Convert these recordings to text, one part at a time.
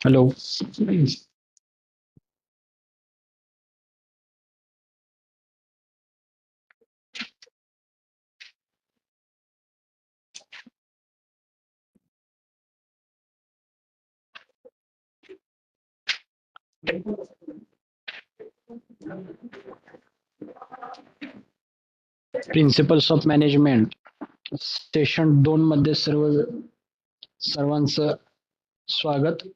Hello. Principles of management session 2 मध्ये सर्वांचं स्वागत.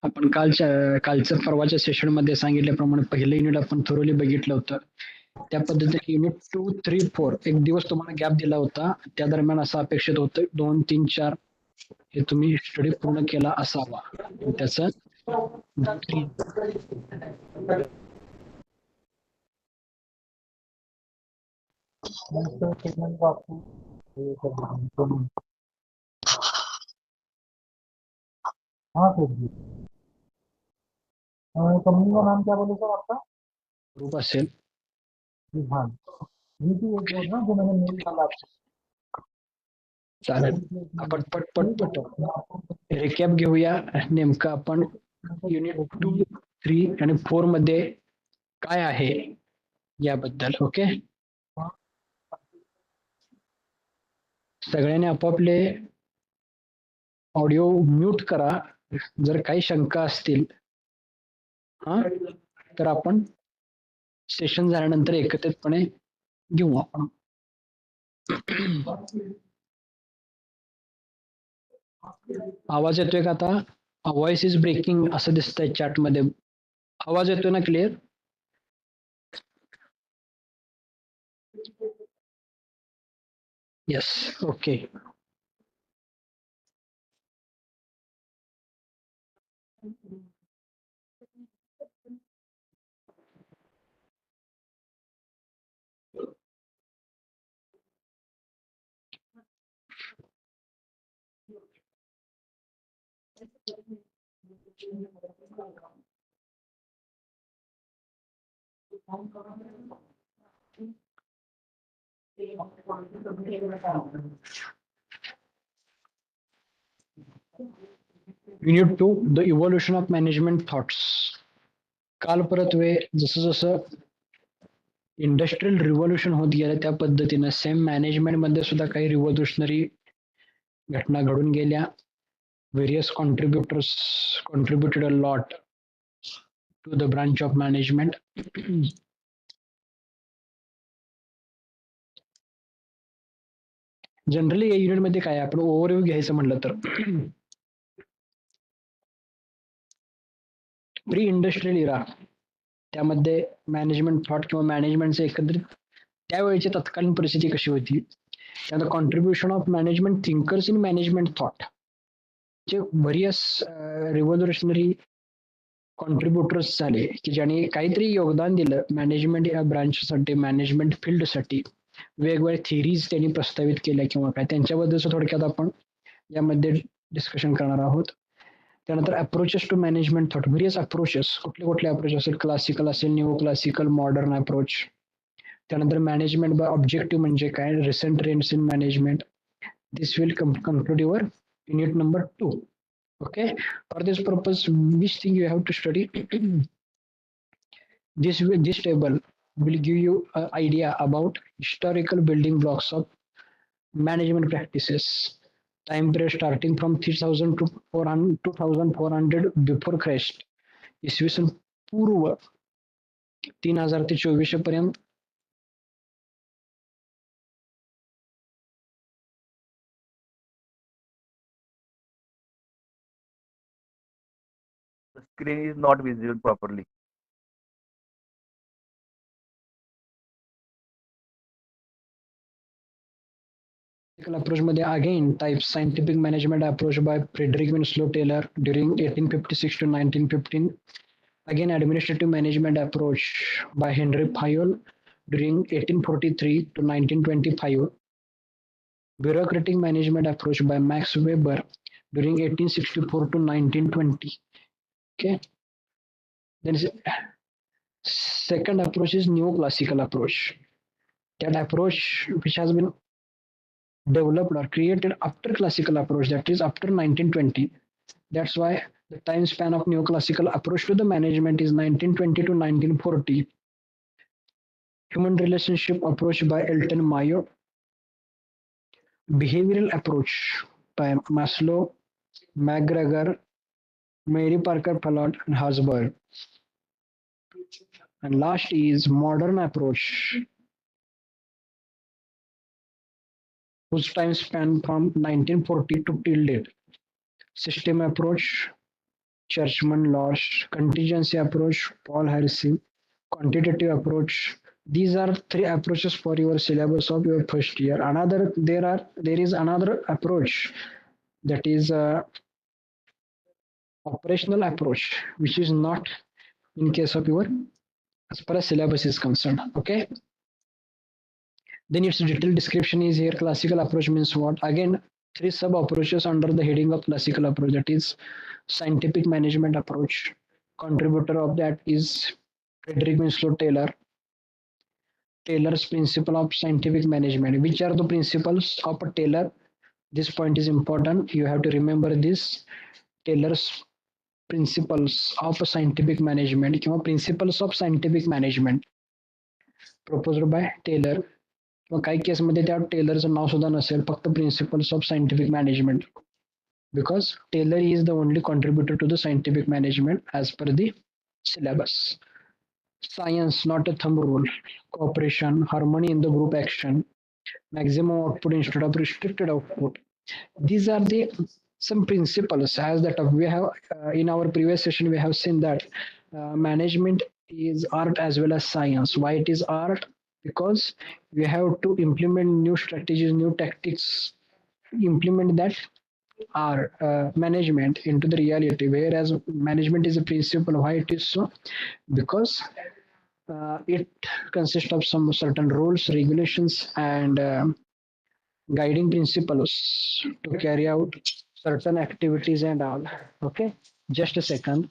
आपण कालच्या परवाच्या सेशन मध्ये सांगितल्याप्रमाणे पहिलं युनिट आपण थोरली बघितलं होतं. त्या पद्धतीने युनिट 2, 3, 4 एक दिवस तुम्हाला गॅप दिला होता. त्या दरम्यान असं अपेक्षित होतं 2, 3, 4 हे तुम्ही स्टडी पूर्ण केला असावा. त्याचं हाँ सर जी। कंपनी का नाम क्या बोले सर आपका? ग्रुप असेल. हाँ जी थी एक बोल ना जो मैंने मेल डाला आपको। चालेल, आपण पट रिकॅप घेऊया. नेमकं आपण युनिट 2, 3 आणि 4 मध्ये काय आहे याबद्दल. ओके, सगळ्यांनी आपापले ऑडिओ म्यूट करा. जर काही शंका असतील हा तर आपण सेशन झाल्यानंतर एकत्रितपणे घेऊ आपण. आवाज येतोय का आता? व्हॉइस इज ब्रेकिंग असं दिसतंय चॅट मध्ये. आवाज येतोय ना clear? Yes, okay. Unit 2, the evolution of management thoughts. काल परत जसं जसं इंडस्ट्रियल रिव्होल्युशन होत गेलं त्या पद्धतीनं सेम मॅनेजमेंट मध्ये सुद्धा काही रिव्होल्युशनरी घटना घडून गेल्या. Various contributed a lot to the branch of management. Generally या युनिट मध्ये काय आपण ओव्हरव्ह्यू घ्यायचं म्हटलं तर प्री इंडस्ट्रियल इरा, त्यामध्ये मॅनेजमेंट थॉट किंवा मॅनेजमेंटचे एकत्रित त्यावेळेची तत्कालीन परिस्थिती कशी होती. त्यानंतर contribution of management thinkers in management thought, जे व्हेरियस रिव्होल्युशनरी कॉन्ट्रीब्युटर्स झाले की ज्यांनी काहीतरी योगदान दिलं मॅनेजमेंट या ब्रांचसाठी, मॅनेजमेंट फील्डसाठी. वेगवेगळ्या थिअरीज त्यांनी प्रस्तावित केल्या किंवा काय, त्यांच्याबद्दल थोडक्यात आपण यामध्ये डिस्कशन करणार आहोत. त्यानंतर approaches to management thought, various approaches, कुठले अप्रोच असेल, क्लासिकल असेल, न्यू क्लासिकल, मॉडर्न अप्रोच. त्यानंतर मॅनेजमेंट बाय ऑब्जेक्टिव्ह म्हणजे काय, recent trends in management. This will conclude your unit number 2. Okay, for this purpose which thing you have to study. This table will give you an idea about historical building blocks of management practices. Time period starting from 3000 to 2400 before Christ, इसवी सन पूर्व 3000 ते 2400 पर्यंत. The screen is not visible properly. Approach मध्ये again types, scientific management approach by Frederick Winslow Taylor during 1856 to 1915. Again, administrative management approach by Henry Fayol during 1843 to 1925. Bureaucratic management approach by Max Weber during 1864 to 1920. Okay. Then second approach is neoclassical approach. That approach which has been developed or created after classical approach, that is after 1920. That's why the time span of neoclassical approach to the management is 1920 to 1940. Human relationship approach by Elton Mayo. Behavioral approach by Maslow, McGregor, Mary Parker Pallotte, and Hasberg. And last is modern approach, whose time span from 1940 to till date. System approach, Churchman Loss, contingency approach, Paul Harrison, quantitative approach. These are three approaches for your syllabus of your first year. There is another approach, that is operational approach, which is not in case of your as far as syllabus is concerned. Okay. Then its detailed description is here. Classical approach means what? Again, three sub approaches under the heading of classical approach. That is scientific management approach. Contributor of that is Frederick Winslow Taylor. Taylor's principle of scientific management. Which are the principles of a Taylor? This point is important. You have to remember this. Taylor's principles of scientific management किंवा principles of scientific management proposed by Taylor. किंवा काही केसमध्ये त्या टेलरचं नाव सुद्धा नसेल, फक्त principles of scientific management, because Taylor is the only contributor to the scientific management as per the syllabus. Science, not a thumb rule. Cooperation, harmony in the group action, maximum output instead of restricted output. These are the some principles as that we have in our previous session we have seen that management is art as well as science. Why it is art? Because we have to implement new strategies, new tactics, implement that our management into the reality, whereas management is a principle. Why it is so? Because it consists of some certain rules, regulations, and guiding principles to carry out certain activities and all. Okay, just a second.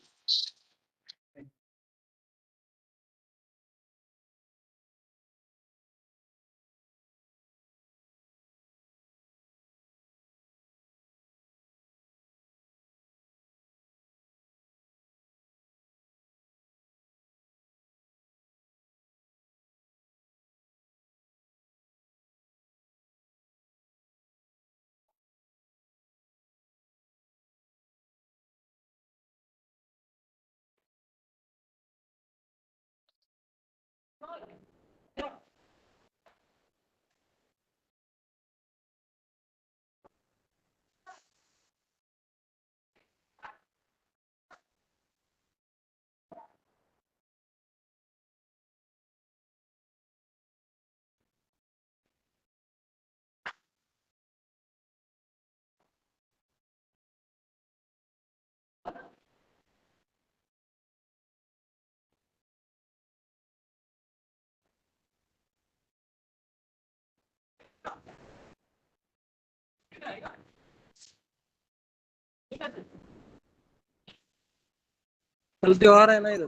चलते आ रहा है ना इधर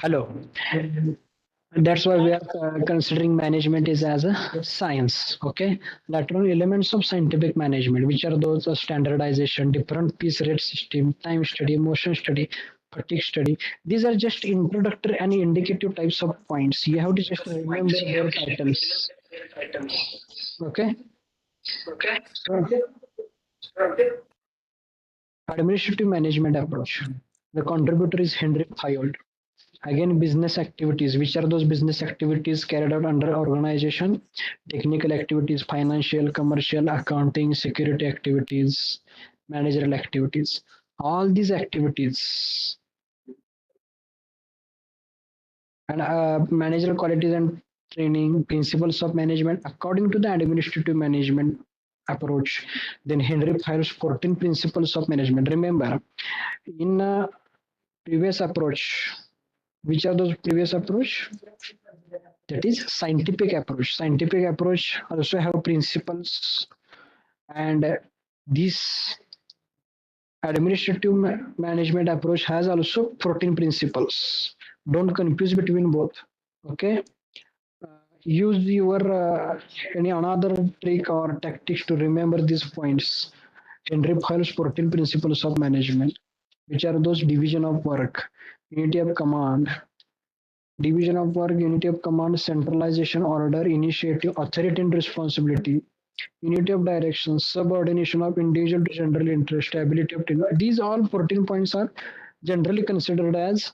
Hello. That's why we are considering management is as a science. Okay. Lateral elements of scientific management, which are those of standardization, different piece rate system, time study, motion study, fatigue study. These are just introductory and indicative types of points. You have to just remember their titles. Okay. Okay. Administrative management approach. The contributor is Henry Fayol. Again, business activities. Which are those business activities carried out under organization? Technical activities, financial, commercial, accounting, security activities, managerial activities. All these activities and managerial qualities and training, principles of management according to the administrative management approach. Then Henry Fayol's 14 principles of management. Remember, in previous approach, which are those previous approach? That is scientific approach. Scientific approach also have principles, and this administrative management approach has also 14 principles. Don't confuse between both. Okay. Use your any another trick or tactics to remember these points. Henry Fayol's 14 principles of management, which are those: division of work, unity of command, unity of command, centralization, order, initiative, authority and responsibility, unity of direction, subordination of individual to general interest, stability of team. These all 14 points are generally considered as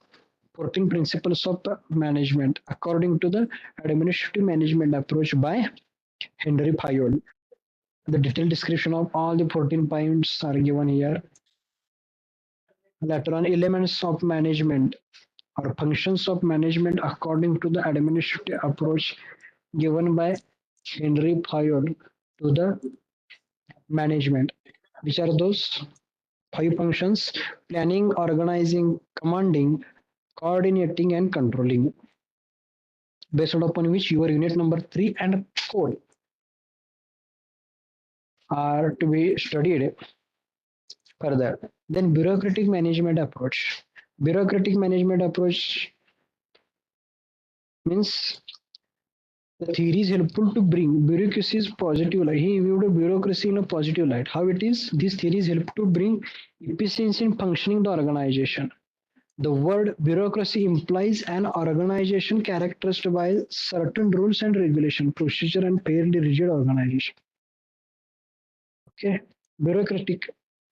14 principles of management according to the administrative management approach by Henry Fayol. The detailed description of all the 14 points are given here. Later on, elements of management or functions of management according to the administrative approach given by Henry Fayol to the management. Which are those 5 functions: planning, organizing, commanding, coordinating, and controlling, based upon which your unit number 3 and 4 are to be studied further. Then bureaucratic management approach. Bureaucratic management approach means the theory is helpful to bring bureaucracy is positive light. He viewed bureaucracy in a positive light. How it is? This theory is helpful to bring efficiency in functioning the organization. The word bureaucracy implies an organization characterized by certain rules and regulation, procedure, and fairly rigid organization. Okay, bureaucratic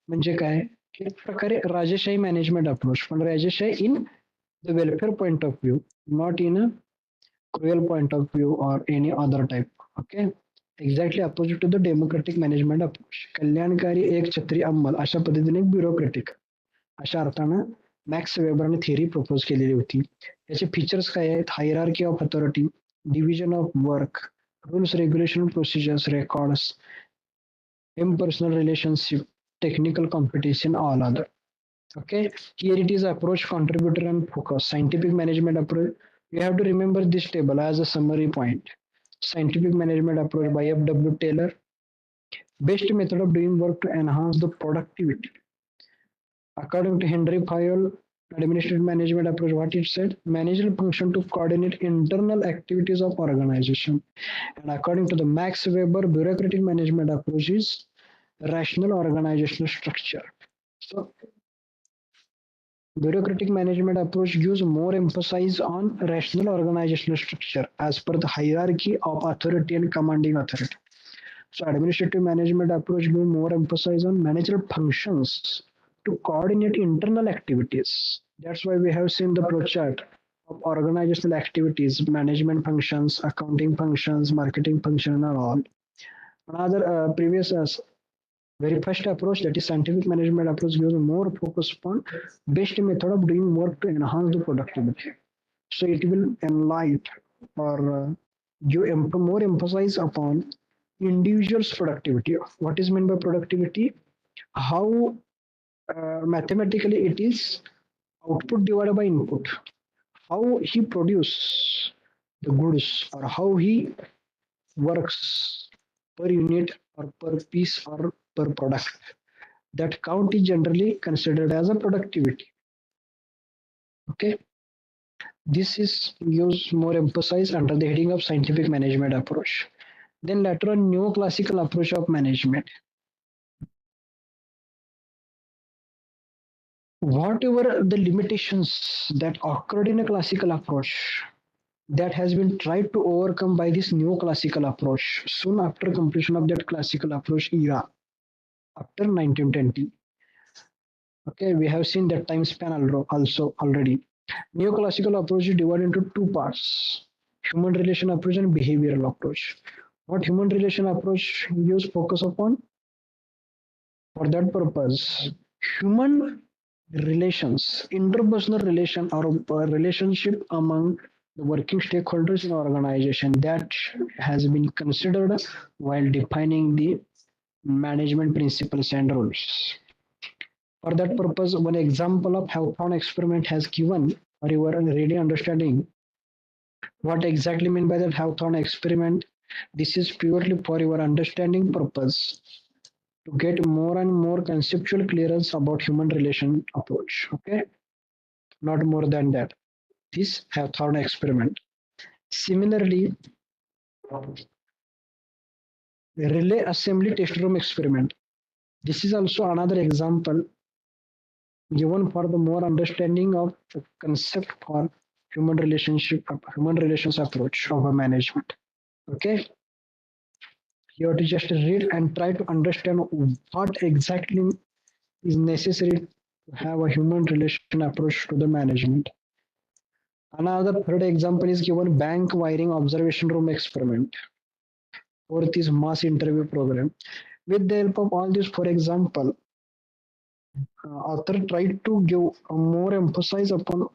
म्हणजे काय? एक प्रकारे राजेशाही management approach, पण राजेशाही in the welfare point of view, not in a cruel point of view or any other type. Okay, exactly opposite to the democratic management approach. कल्याणकारी एक छत्री अंमल अशा पद्धतीने एक ब्युरोक्रेटिक अशा अर्थानं मॅक्स वेबरने थिअरी प्रपोज केलेली होती. याचे फीचर्स काय आहेत? Hierarchy of authority, division of work, rules regulation procedures, records, impersonal relationship, technical competition, all other. Okay, here it is approach, contributor, and focus. Scientific management approach. You have to remember this table as a summary point. Scientific management approach by F.W. Taylor. Best method of doing work to enhance the productivity. According to Henry Fayol, administrative management approach, what it said: managerial function to coordinate internal activities of organization. And according to the Max Weber, bureaucratic management approach is rational organizational structure. So bureaucratic management approach gives more emphasis on rational organizational structure as per the hierarchy of authority and commanding authority. So administrative management approach gives more emphasis on managerial functions to coordinate internal activities. That's why we have seen the flow chart of organizational activities, management functions, accounting functions, marketing functions, and all. Another previous very first approach, that is scientific management approach, gives more focus upon best method of doing work to enhance the productivity. So it will enlighten or give more emphasis upon individual's productivity. What is meant by productivity? How mathematically it is output divided by input. How he produce the goods or how he works per unit or per piece or per product. That count is generally considered as a productivity. Okay, this is gives more emphasis under the heading of scientific management approach. Then later on, neoclassical approach of management. Whatever the limitations that occurred in a classical approach, that has been tried to overcome by this neoclassical approach soon after completion of that classical approach era, after 1920. Okay, we have seen that time span also already. Neoclassical approach is divided into 2 parts: human relation approach and behavioral approach. What human relation approach gives focus upon? For that purpose, human relations, interpersonal relation or relationship among the working stakeholders in organization, that has been considered while defining the management principles and rules. For that purpose, one example of Hawthorne experiment has given for your ready understanding. What exactly mean by that Hawthorne experiment? This is purely for your understanding purpose to get more and more conceptual clearance about human relation approach. Okay, not more than that. This Hawthorne experiment. Similarly, relay assembly test room experiment. This is also another example given for the more understanding of the concept for human relations approach of a management. Okay, you have to just read and try to understand what exactly is necessary to have a human relation approach to the management. Another third example is given bank wiring observation room experiment. Fourth is mass interview program. With the help of all these, for example, author tried to give a more emphasis upon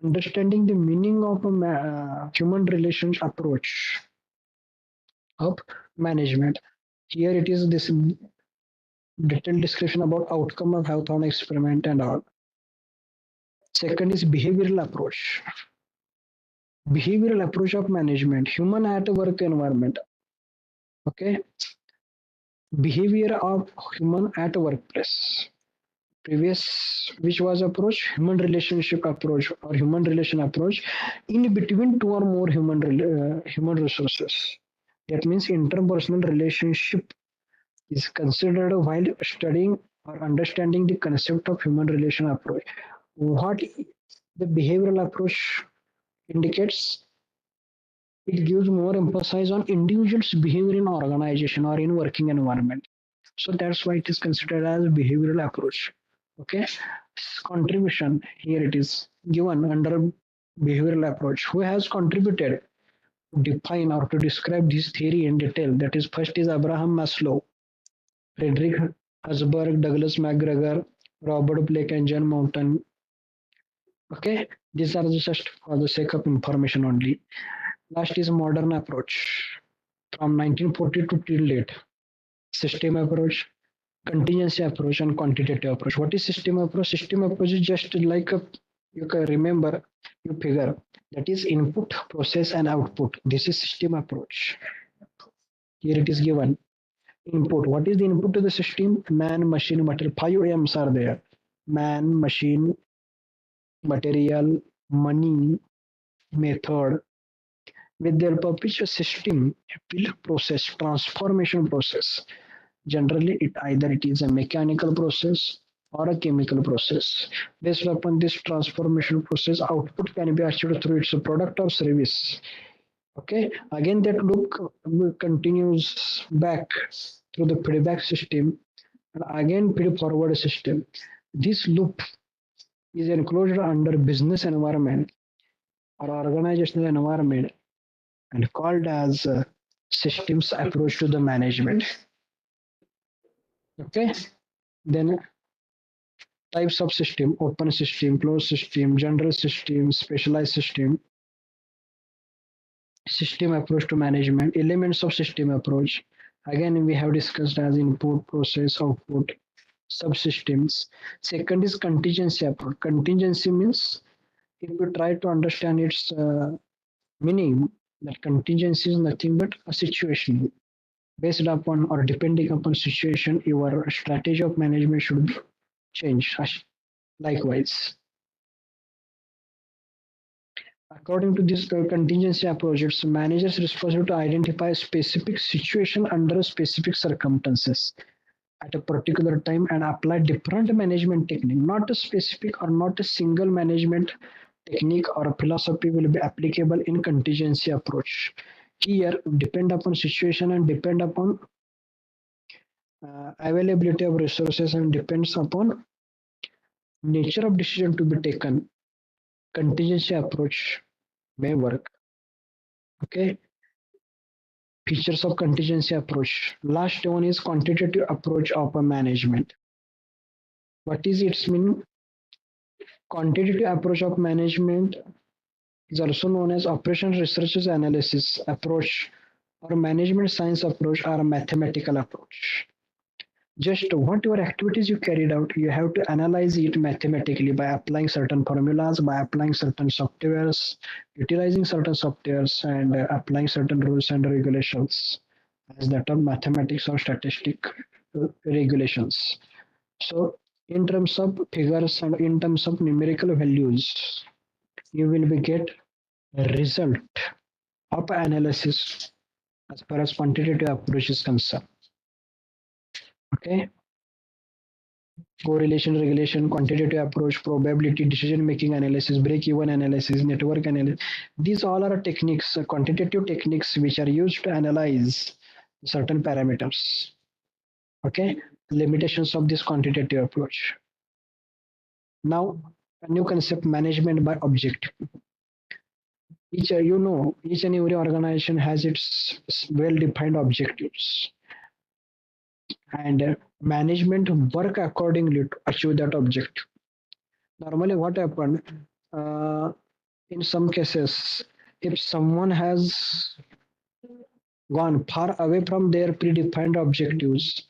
understanding the meaning of a human relations approach of management. Here it is this detailed description about outcome of Hawthorne experiment and all. Second is behavioral approach. Behavioral approach of management, human at work environment. Okay, behavior of human at workplace. Previous, which was approach, human relationship approach or human relation approach in between two or more human resources. That means interpersonal relationship is considered while studying or understanding the concept of human relation approach. What the behavioral approach indicates, it gives more emphasis on individuals' behavior in organization or in working environment. So that's why it is considered as behavioral approach. Okay, contribution here it is given under behavioral approach. Who has contributed to define or to describe this theory in detail? That is, first is Abraham Maslow, Frederick Herzberg, Douglas McGregor, Robert Blake, and John Mountain. Okay, these are just for the sake of information only. Last is modern approach from 1942 till date. System approach, contingency approach, and quantitative approach. What is system approach? System approach is just like a, you can remember, you figure that is input, process, and output. This is system approach. Here it is given input. What is the input to the system? Man, machine, material. 5 M's are there: man, machine, material, money, method. With the help of which a system will process, transformation process. Generally, it is a mechanical process or a chemical process. Based upon this transformation process, output can be achieved through its product or service. Okay, again that loop continues back through the feedback system and again feed forward system. This loop is enclosed under business environment or organizational environment and called as systems approach to the management. Okay, then types of system: open system, closed system, general system, specialized system. System approach to management, elements of system approach. Again, we have discussed as input, process, output, subsystems. Second is contingency approach. Contingency means, if we try to understand its meaning, that contingency is nothing but a situation. Based upon or depending upon situation, your strategy of management should be changed. Likewise, according to this contingency approach, it's manager's responsibility to identify a specific situation under specific circumstances at a particular time and apply different management technique. Not a specific or not a single management technique or philosophy will be applicable in contingency approach. Here, depend upon situation and depend upon availability of resources and depends upon nature of decision to be taken. Contingency approach may work. Okay. Features of contingency approach. Last one is quantitative approach of a management. What is its meaning? Quantitative approach of management is also known as operations research analysis approach or management science approach or a mathematical approach. Just whatever activities you carried out, you have to analyze it mathematically by applying certain formulas, by applying certain softwares, utilizing certain softwares, and applying certain rules and regulations as that of mathematics or statistic regulations. So, in terms of figures and in terms of numerical values, you will be get a result of analysis as far as quantitative approach is concerned. Okay, correlation, regulation, quantitative approach, probability, decision making analysis, break even analysis, network analysis. These all are techniques, quantitative techniques which are used to analyze certain parameters. Okay, limitations of this quantitative approach. Now, a new concept, management by objective. Each and every organization has its well defined objectives, and management work accordingly to achieve that objective. Normally what happened, uh, in some cases, if someone has gone far away from their predefined objectives,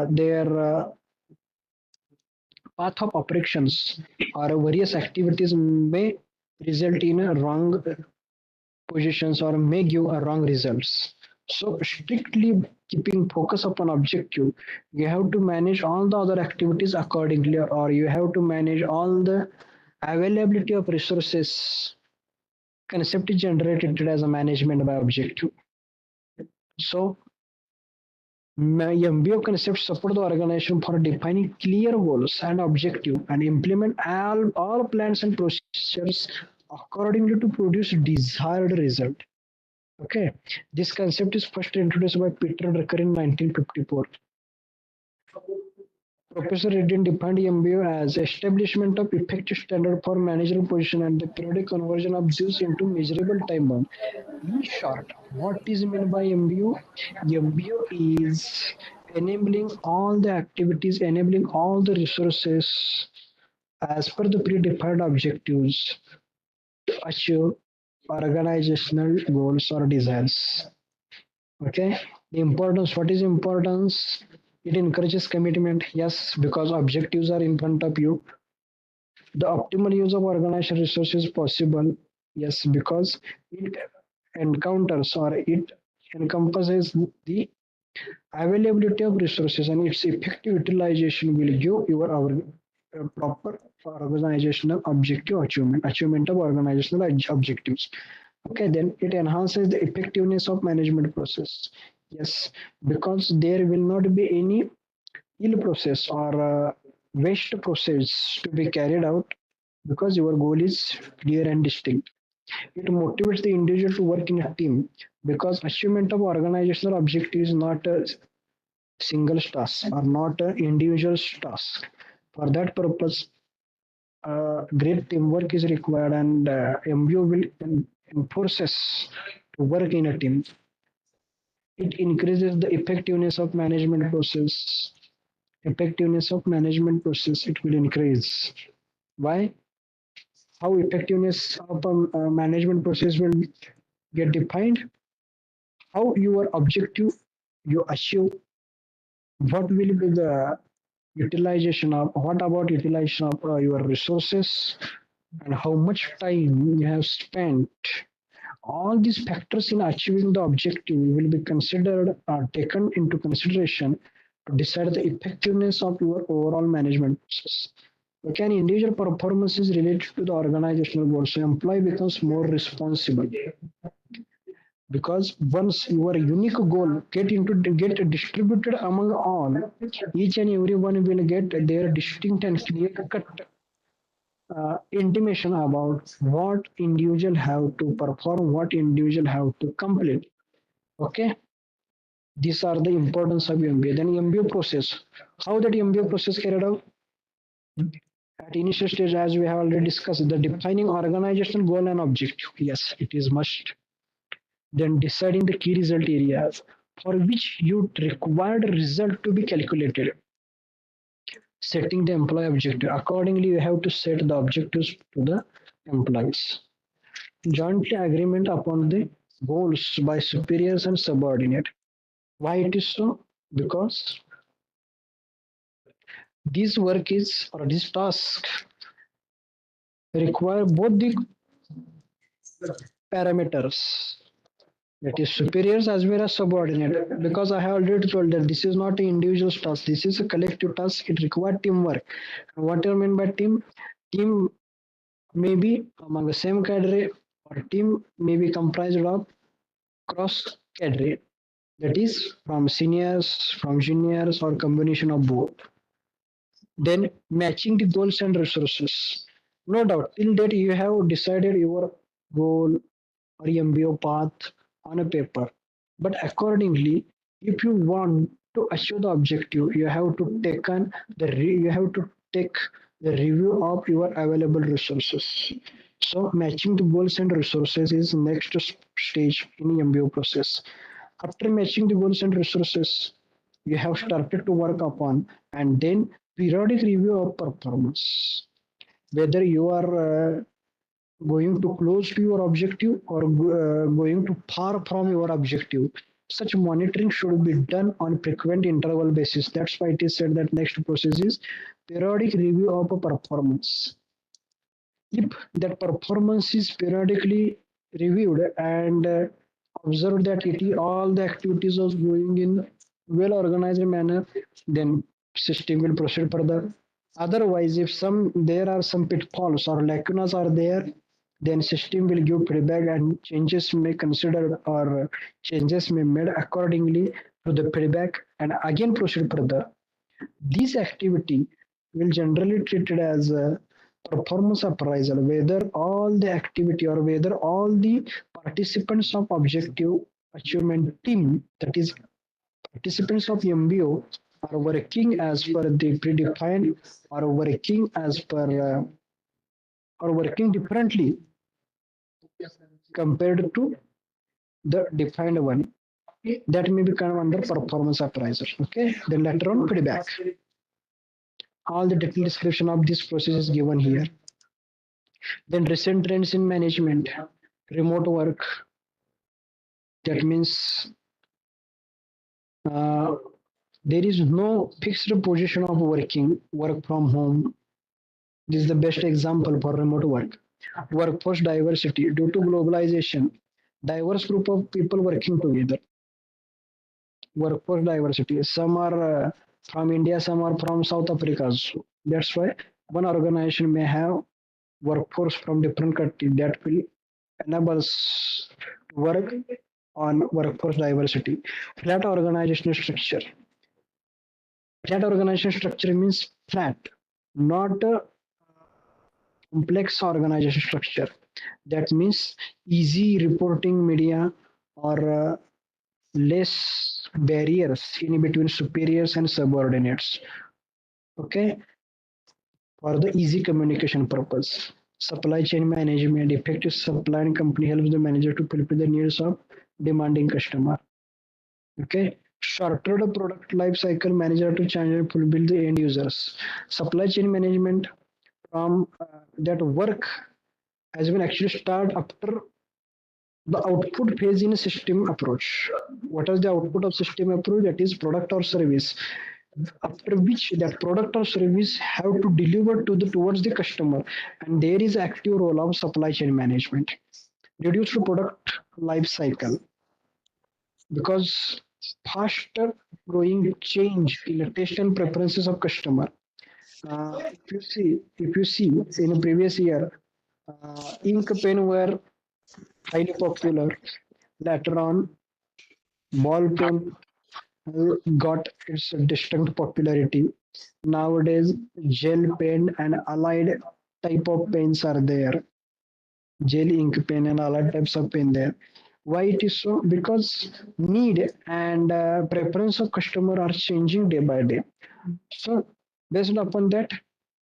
their path of operations or various activities may result in a wrong positions or may give a wrong results. So strictly keeping focus upon objective, you have to manage all the other activities accordingly, or you have to manage all the availability of resources. Concept is generated as a management by objective. So MBO concepts support the organization for defining clear goals and objective and implement all plans and procedures accordingly to produce desired result. Okay, this concept is first introduced by Peter Drucker in 1954. Professor Redden defined MBO as establishment of effective standard for managerial position and the periodic conversion of these into measurable time bound. In short, what is meant by MBO? MBO is enabling all the activities, enabling all the resources as per the predefined objectives to achieve organizational goals or desires. Okay, the importance, what is importance? It encourages commitment, yes, because objectives are in front of you. The optimal use of organizational resources possible, yes, because it encounters or it encompasses the availability of resources, and its effective utilization will give your proper organizational objective achievement of organizational objectives. Okay, then it enhances the effectiveness of management process. Yes, because there will not be any ill process or waste process to be carried out because your goal is clear and distinct. It motivates the individual to work in a team because achievement of organizational objective is not a single task or not an individual task. For that purpose, great teamwork is required, and MBO will enforce us to work in a team. It increases the effectiveness of management process. Effectiveness of management process, it will increase. Why? How effectiveness of a management process will get defined? How your objective you achieve, what will be the utilization of, what about utilization of your resources, and how much time you have spent. All these factors in achieving the objective will be considered or taken into consideration to decide the effectiveness of your overall management process. Can individual performance is related to the organizational goals, so employee becomes more responsible because once your unique goal get distributed among all, each and everyone will get their distinct and clear cut intimation about what individual have to perform, what individual have to complete. Okay, these are the importance of MBA. Then MBA process, how that MBA process carried out at initial stage, as we have already discussed, the defining organizational goal and objective. Yes, it is must. Then deciding the key result areas for which you required result to be calculated. Setting the employee objective. Accordingly, you have to set the objectives to the employees. Jointly agreement upon the goals by superiors and subordinate. Why it is so? Because this work is or this task require both the parameters, that is superiors as well as subordinate, because I have already told that this is not an individual task, this is a collective task. It requires teamwork. What do I mean by team may be among the same cadre, or team may be comprised of cross cadre, that is from seniors, from juniors, or combination of both. Then matching the goals and resources. No doubt, till date you have decided your goal or MBO path on a paper. But accordingly, if you want to achieve the objective, you have to you have to take the review of your available resources. So matching the goals and resources is next stage in MBO process. After matching the goals and resources, you have started to work upon, and then periodic review of performance, whether you are going to close to your objective or going to far from your objective. Such monitoring should be done on frequent interval basis. That's why it is said that next process is periodic review of a performance. If that performance is periodically reviewed and observed that all the activities are going in well organized manner, then system will proceed further. Otherwise, if there are some pitfalls or lacunas are there, then system will give feedback and changes may considered or changes may made accordingly to the feedback and again proceed further. This activity will generally treated as a performance appraisal, whether all the activity or whether all the participants of objective achievement team, that is participants of MBO, are working as per the predefined or working as per or working differently compared to the defined one. That may become under performance appraisal. Okay, then later on feedback. All the detailed description of this process is given here. Then recent trends in management, remote work. That means uh, there is no fixed position of work from home. This is the best example for remote work. Workforce diversity due to globalization, diverse group of people working together. Workforce diversity. Some are from India, some are from South Africa. So that's why one organization may have workforce from different countries that will enable us to work on workforce diversity. Flat organizational structure. Flat organization structure means flat, not a complex organization structure. That means easy reporting media or less barriers in between superiors and subordinates. Okay, for the easy communication purpose. Supply chain management, effective supply and company helps the manager to fulfill the needs of demanding customer. Okay, shorter the product life cycle manager to change and fulfill the end users. Supply chain management from that work has been actually start after the output phase in a system approach. What is the output of system approach? That is product or service, after which that product or service have to deliver to the towards the customer, and there is active role of supply chain management. Reduce the product life cycle, because faster growing change in the taste and preferences of customer. If you see in the previous year, ink pen were highly popular. Later on, ball pen got its distinct popularity. Nowadays, gel pen and allied type of pens are there. Gel ink pen and allied types of pen there. Why it is so? Because need and preference of customer are changing day by day. So based upon that,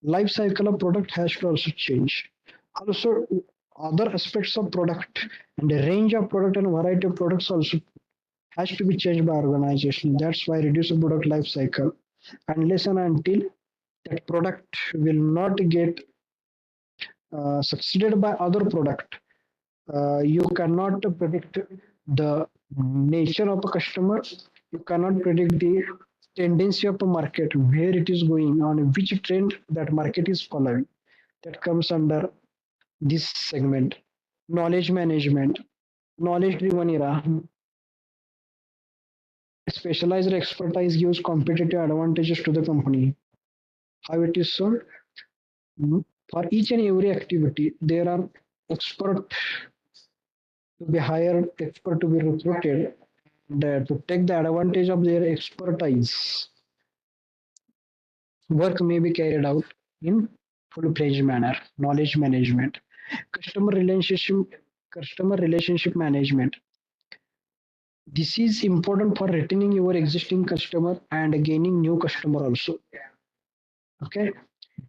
life cycle of product has to also change. Also, other aspects of product and the range of product and variety of products also has to be changed by organization. That's why reduce the product life cycle. Unless and until that product will not get succeeded by other product, you cannot predict the nature of a customer. You cannot predict the tendency of a market, where it is going, on which trend that market is following. That comes under this segment. Knowledge management, knowledge driven era. Specialized expertise gives competitive advantages to the company. How it is so? For each and every activity, there are expert to be hired, expert to be recruited, and to take the advantage of their expertise. Work may be carried out in full-fledged manner. Knowledge management, customer relationship management. This is important for retaining your existing customer and gaining new customer also. Okay,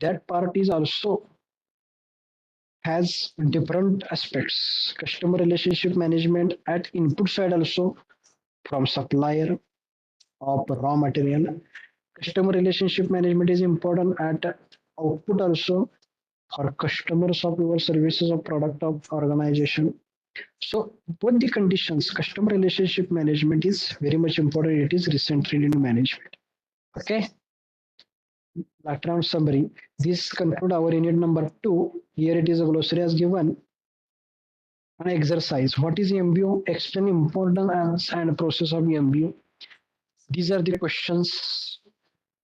that part is also has different aspects. Customer relationship management at input side also, from supplier of raw material. Customer relationship management is important at output also, for customers of your services or product of organization. So both the conditions, customer relationship management is very much important. It is recently in management. Okay. Background summary. This conclude our unit number 2. Here it is a glossary as given. An exercise. What is MBO? Explain importance and process of MBO. These are the questions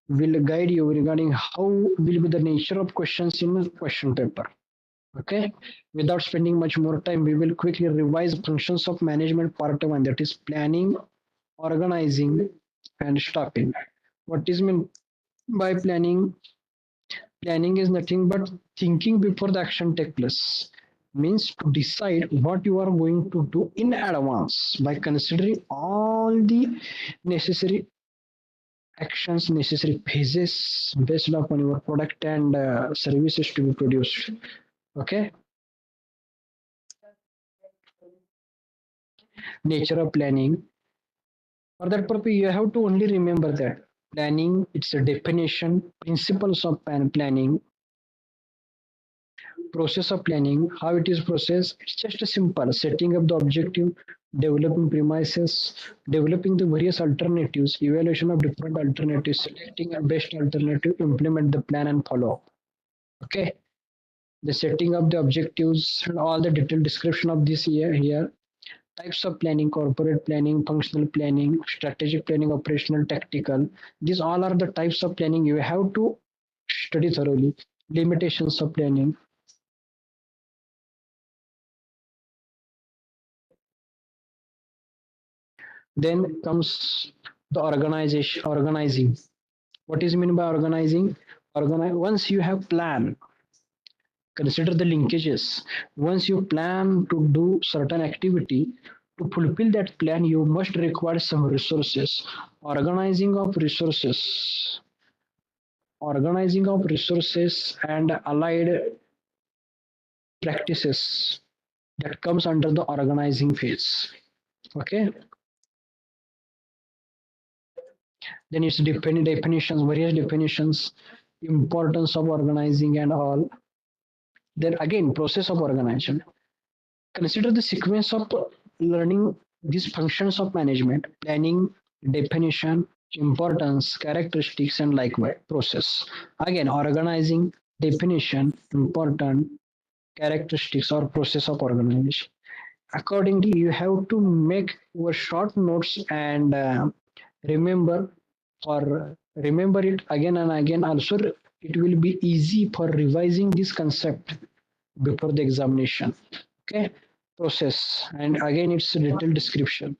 will guide you regarding how will be the nature of questions in a question paper. Okay. Without spending much more time, we will quickly revise functions of management part 1, that is planning, organizing, and stopping. What is meant by planning? Planning is nothing but thinking before the action take place. Means to decide what you are going to do in advance by considering all the necessary actions, necessary phases based upon your product and services to be produced. Okay. Nature of planning. For that purpose, you have to only remember that planning, it's a definition, principles of planning, process of planning, how it is processed. It's just a simple setting up the objective, developing premises, developing the various alternatives, evaluation of different alternatives, selecting a best alternative, implement the plan and follow up. Okay. The setting of the objectives and all the detailed description of this here. Types of planning: corporate planning, functional planning, strategic planning, operational, tactical. These all are the types of planning you have to study thoroughly. Limitations of planning. Then comes the organizing. What is meant by organizing? Once you have plan, consider the linkages. Once you plan to do certain activity, to fulfill that plan, you must require some resources. Organizing of resources. Organizing of resources and allied practices, that comes under the organizing phase. Okay. Then it's definitions, various definitions, importance of organizing and all. Then again, process of organization. Consider the sequence of learning these functions of management: planning, definition, importance, characteristics, and likewise process. Again, organizing, definition, important, characteristics, or process of organization. Accordingly, you have to make your short notes and remember or remember it again and again. Also, it will be easy for revising this concept before the examination. Okay. Process, and again it's a detailed description.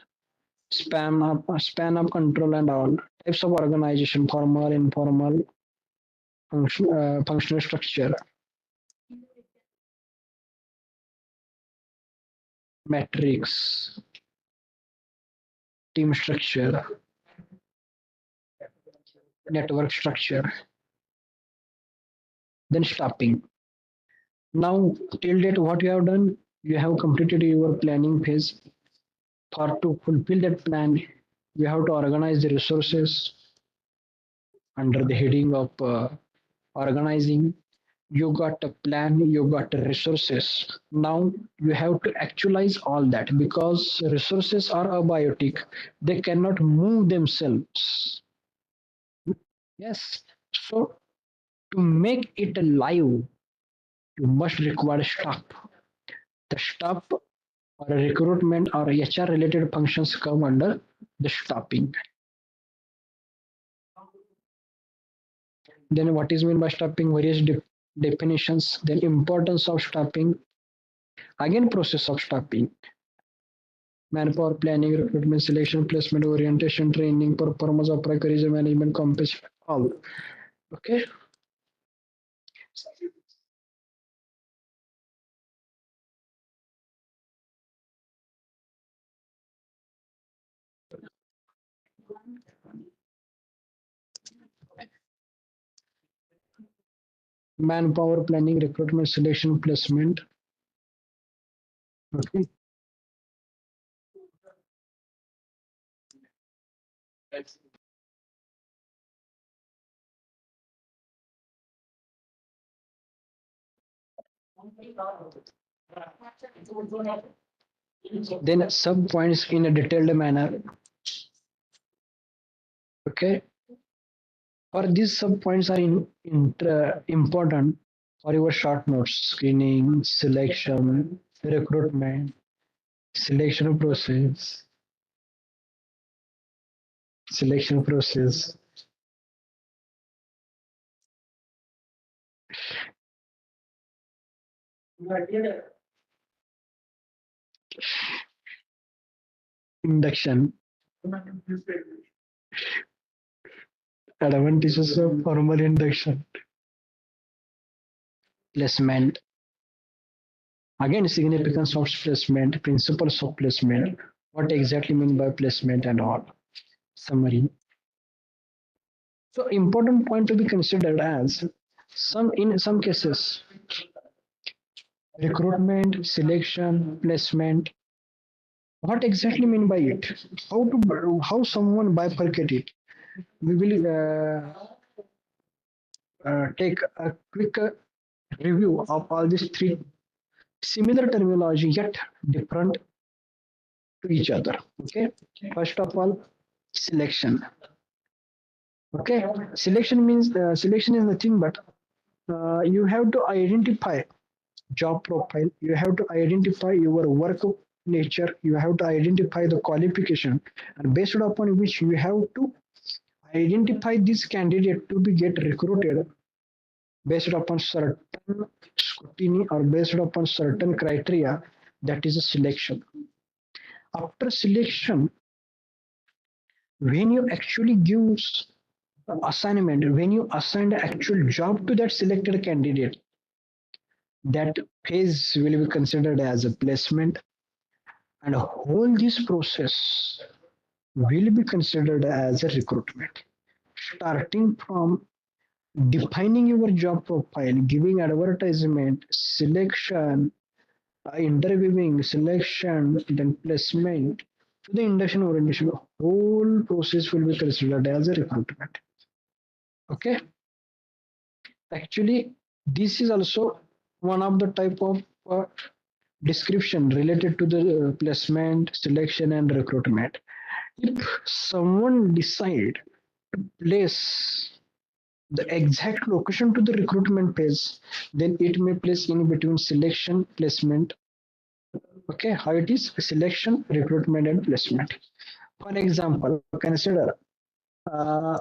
Span of control and all. Types of organization: formal, informal, functional structure, metrics, team structure, network structure. Then stopping. Now, till date, what you have done, you have completed your planning phase. For to fulfill that plan, you have to organize the resources under the heading of organizing. You got a plan, you got resources. Now you have to actualize all that, because resources are abiotic, they cannot move themselves. Yes. So to make it live, you must require staff. The staff or recruitment or HR related functions come under the staffing. Then what is meant by staffing? Various definitions. Then importance of staffing. Again, process of staffing. Manpower planning, recruitment, selection, placement, orientation, training, performance of career management, compensation, all. Okay. Manpower planning, recruitment, selection, placement. Okay. Then sub points in a detailed manner. Okay. Or these sub points are important for your short notes: screening, selection, recruitment, selection process, selection process, induction, advantages of formal induction, placement. Again, significance of placement, principles of placement, what exactly mean by placement and all. Summary. So important point to be considered as in some cases, recruitment, selection, placement. What exactly mean by it? How someone bifurcate it? We will take a quick review of all these three similar terminology yet different to each other. Okay. First of all, selection. Okay. Selection is nothing but you have to identify job profile. You have to identify your work nature. You have to identify the qualification, and based upon which you have to identify this candidate to be get recruited based upon certain scrutiny or based upon certain criteria. That is a selection. After selection, when you actually give assignment, when you assign the actual job to that selected candidate, that phase will be considered as a placement, and whole this process will be considered as a recruitment. Starting from defining your job profile, giving advertisement, selection, interviewing, selection, then placement, to the induction orientation, whole process will be considered as a recruitment. Okay. Actually, this is also one of the type of description related to the placement, selection, and recruitment. If someone decide to place the exact location to the recruitment phase, then it may place in between selection, placement. Okay, how it is: selection, recruitment, and placement. For example, consider uh,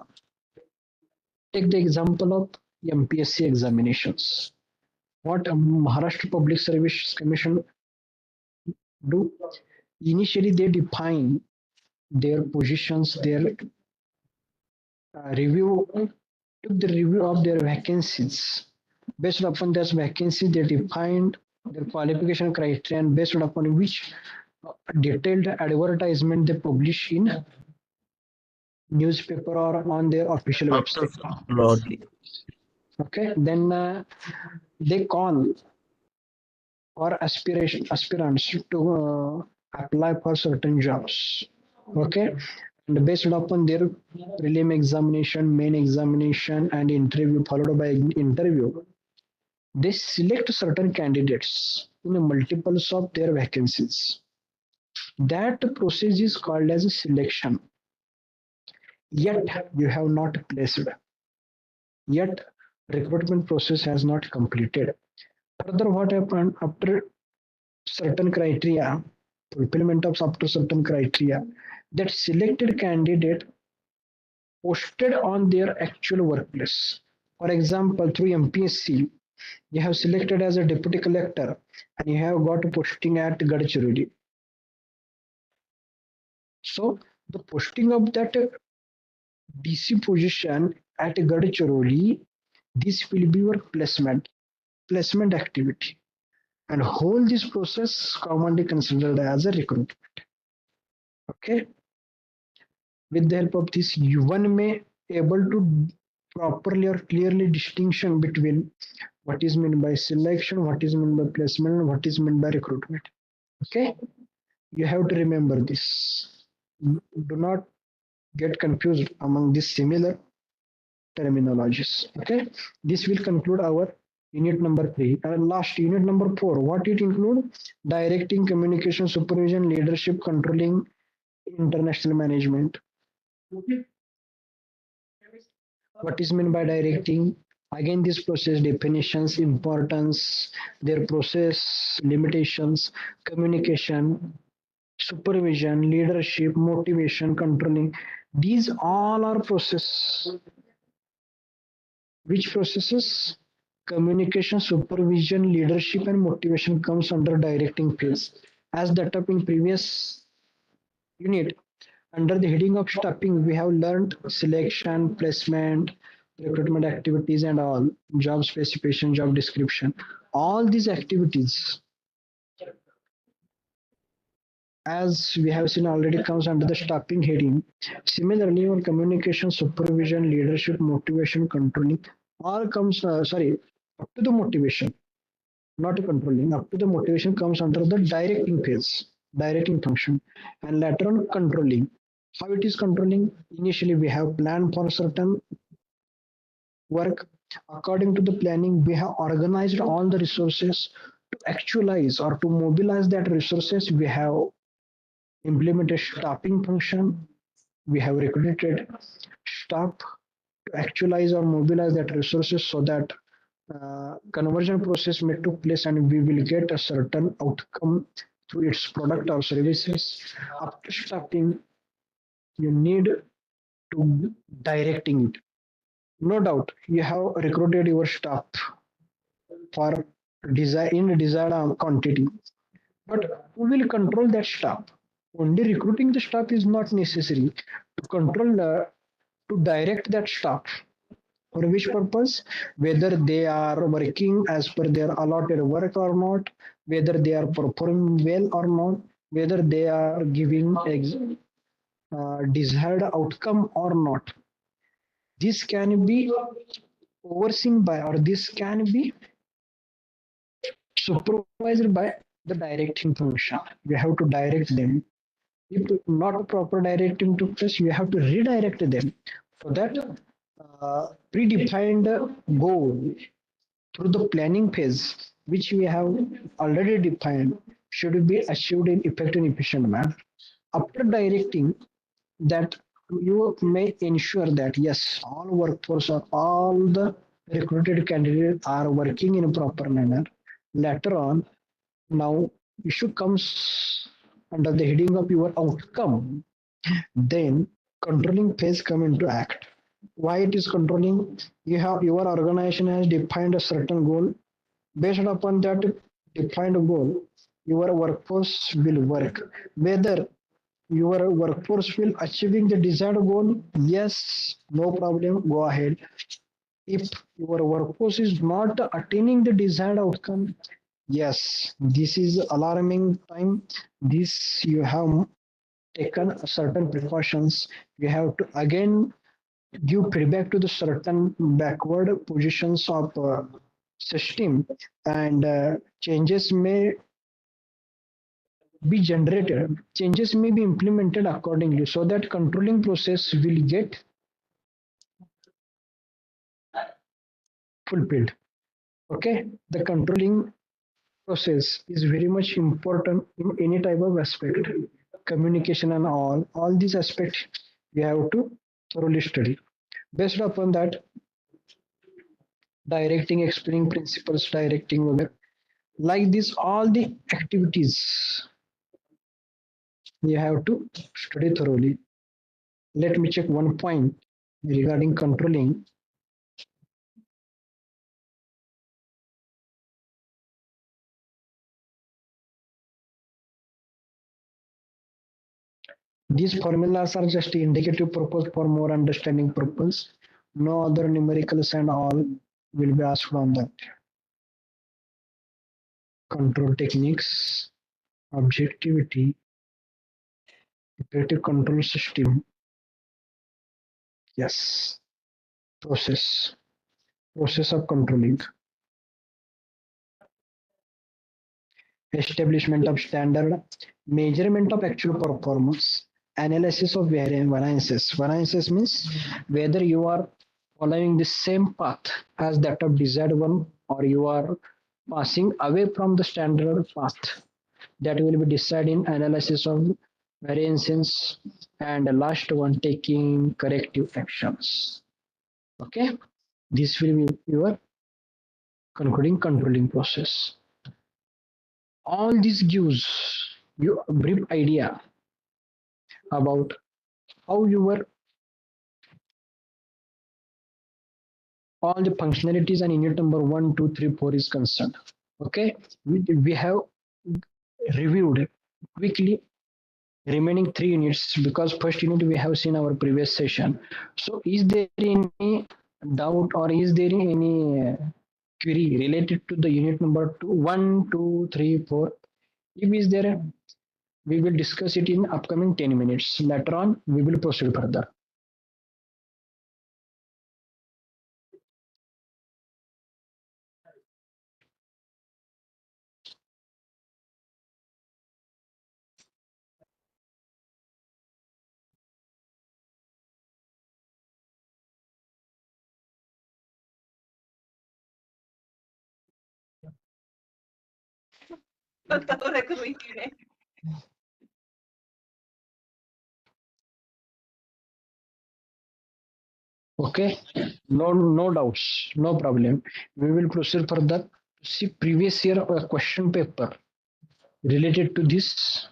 take the example of MPSC examinations. What Maharashtra Public Service Commission do? Initially, they define their positions, their review, took the review of their vacancies. Based upon those vacancies, they defined their qualification criteria, and based upon which detailed advertisement they publish in newspaper or on their official website. Absolutely. Okay, then they call for aspirants to apply for certain jobs. Okay, and based upon their prelim examination, main examination, and interview followed by interview, they select certain candidates in a multiples of their vacancies. That process is called as a selection. Yet you have not placed. yet recruitment process has not completed. Further, what happened after certain criteria, fulfillment of after certain criteria, that selected candidate posted on their actual workplace. For example, through MPSC, you have selected as a deputy collector and you have got a posting at Gadchiroli. So the posting of that DC position at Gadchiroli, this will be your placement activity. And whole this process commonly considered as a recruitment. Okay. With the help of this, one may able to properly or clearly distinction between what is meant by selection, what is meant by placement, and what is meant by recruitment. Okay, you have to remember this. Do not get confused among these similar terminologies. Okay, this will conclude our unit number 3 and last unit number 4. What it include? Directing, communication, supervision, leadership, controlling, international management. What is meant by directing? Again, this process definitions, importance, their process, limitations, communication, supervision, leadership, motivation, controlling. These all are process. Which processes? Communication, supervision, leadership, and motivation comes under directing phase. As that up in previous unit, under the heading of staffing, we have learned selection, placement, recruitment activities, and all job specification, job description. All these activities, as we have seen already, comes under the staffing heading. Similarly, your communication, supervision, leadership, motivation, controlling, all comes. Up to the motivation, not controlling. Up to the motivation comes under the directing phase, directing function, and later on controlling. How it is controlling? Initially, we have planned for certain work. According to the planning, we have organized all the resources to actualize or to mobilize that resources. We have implemented staffing function. We have recruited staff to actualize or mobilize that resources so that conversion process may took place and we will get a certain outcome through its product or services. After staffing, you need to directing it. No doubt, you have recruited your staff for desired quantity, but who will control that staff? Only recruiting the staff is not necessary. To control, to direct that staff. For which purpose? Whether they are working as per their allotted work or not, whether they are performing well or not, whether they are giving desired outcome or not. This can be overseen by or this can be supervised by the directing function. You have to direct them. If not proper directing took place, you have to redirect them so that predefined goal through the planning phase, which we have already defined, should be achieved in effective and efficient manner. After directing that, you may ensure that yes, all workforce or all the recruited candidates are working in a proper manner. Later on, now issue comes under the heading of your outcome. Then controlling phase come into act. Why it is controlling? You have your organization has defined a certain goal. Based upon that defined goal, your workforce will work. Whether your workforce will achieving the desired goal, yes, no problem, go ahead. If your workforce is not attaining the desired outcome, yes, this is alarming time. This you have taken certain precautions. You have to again give feedback to the certain backward positions of system, and changes may be generated. Changes may be implemented accordingly so that controlling process will get fulfilled. Okay, the controlling process is very much important in any type of aspect, communication and all these aspects we have to thoroughly study. Based upon that, directing, explaining principles, directing वगैरह. Like this, all the activities you have to study thoroughly. Let me check one point regarding controlling. These formulas are just indicative purpose for more understanding purpose. No other numericals and all will be asked on that. Control techniques, objectivity, effective control system. Yes, process of controlling. Establishment of standard, measurement of actual performance, analysis of variances. Variances means whether you are following the same path as that of desired one or you are passing away from the standard path. That will be decided in analysis of variances, and the last one taking corrective actions. Okay, this will be your concluding controlling process. All this gives you a brief idea about how your all the functionalities and unit number 1, 2, 3, 4 is concerned. Okay, we have reviewed quickly remaining 3 units because first unit we have seen our previous session. So is there any doubt or is there any query related to the unit number 2, 1, 2, 3, 4? If is there, we will discuss it in upcoming 10 minutes. Later on, we will proceed further. Okay, no doubts, no problem. We will proceed further. See previous year question paper related to this.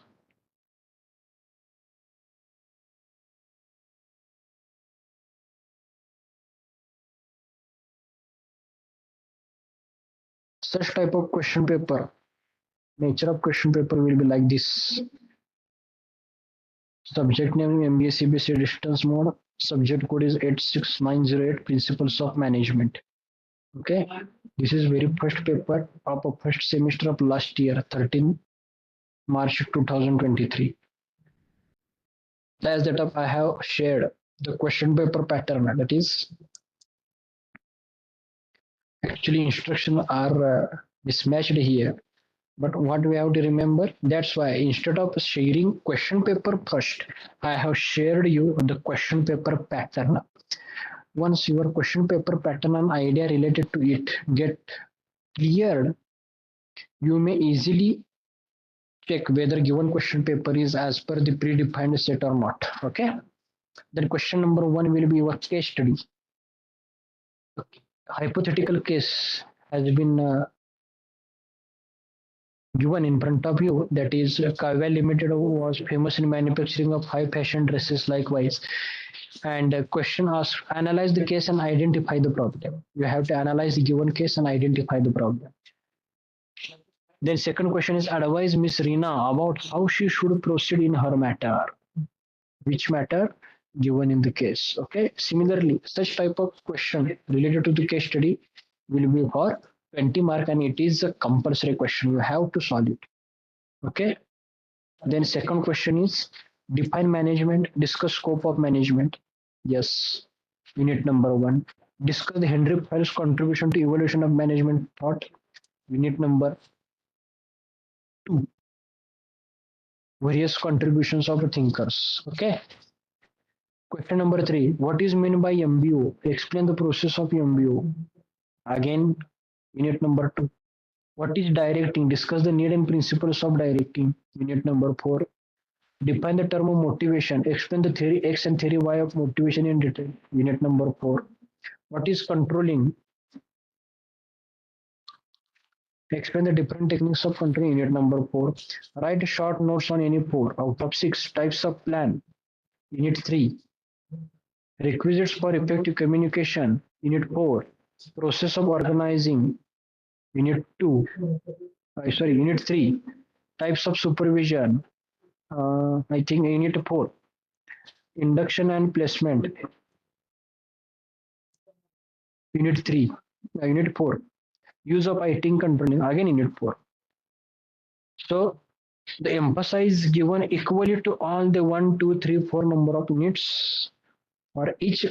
Such type of question paper, nature of question paper will be like this. Subject name MBA-CBSE distance mode. Subject code is 86908 principles of management. Okay, this is very first paper of a first semester of last year, 13 March 2023. As that I have shared the question paper pattern, that is actually instructions are mismatched here, but what we have to remember, that's why instead of sharing question paper first, I have shared you the question paper pattern. Once your question paper pattern and idea related to it get cleared, you may easily check whether given question paper is as per the predefined set or not. Okay, then question number 1 will be your case study. Hypothetical case has been given in front of you, that is Kavya Limited was famous in manufacturing of high fashion dresses likewise, and question asks analyze the case and identify the problem. You have to analyze the given case and identify the problem. Then second question is advise Miss Reena about how she should proceed in her matter. Which matter? Given in the case. Okay, similarly such type of question related to the case study will be for 20 mark and it is a compulsory question, you have to solve it. Okay, then second question is define management, discuss scope of management. Yes, unit number 1. Discuss the Henry Fayol's contribution to evolution of management thought. Unit number 2. Various contributions of thinkers. Okay, question number 3. What is meant by MBO? Explain the process of MBO. Again, unit number 2. What is directing? Discuss the need and principles of directing. Unit number 4. Define the term of motivation. Explain the theory X and theory Y of motivation in detail. Unit number 4. What is controlling? Explain the different techniques of control. Unit number 4. Write short notes on any 4 out of 6 types of plan. Unit 3. Requisites for effective communication. Unit 4. Process of organizing. Unit 2. Unit 3. Types of supervision. I think Unit 4. Induction and placement. Unit 3. Unit 4. Use of writing controlling. Again Unit 4. So the emphasis given equally to all the 1, 2, 3, 4 number of units for each